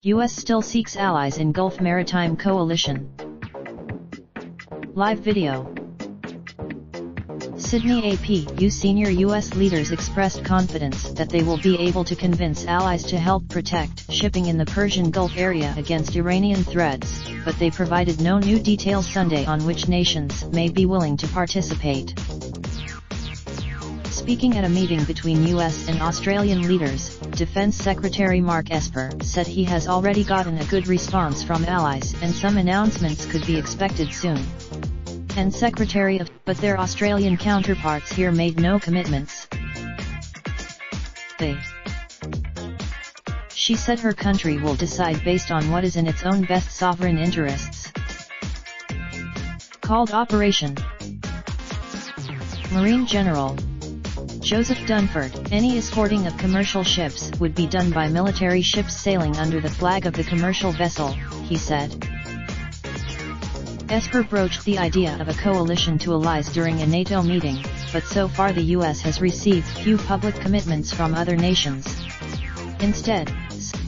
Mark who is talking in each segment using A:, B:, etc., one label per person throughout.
A: US still seeks allies in Gulf Maritime Coalition. Live video. Sydney APU senior US leaders expressed confidence that they will be able to convince allies to help protect shipping in the Persian Gulf area against Iranian threats, but they provided no new details Sunday on which nations may be willing to participate. Speaking at a meeting between US and Australian leaders, Defence Secretary Mark Esper said he has already gotten a good response from allies and some announcements could be expected soon. And Secretary of, but their Australian counterparts here made no commitments. She said her country will decide based on what is in its own best sovereign interests. Called Operation Marine General Joseph Dunford, any escorting of commercial ships would be done by military ships sailing under the flag of the commercial vessel, he said. Esper broached the idea of a coalition to allies during a NATO meeting, but so far the US has received few public commitments from other nations. Instead,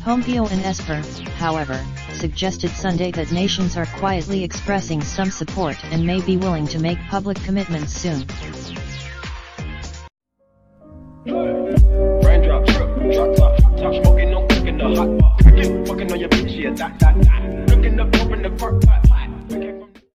A: Pompeo and Esper, however, suggested Sunday that nations are quietly expressing some support and may be willing to make public commitments soon.
B: Raindrop, drop top, smoking, no cooking the hot pot. Fucking on your bitch, yeah, that. Looking up, open the park, pot.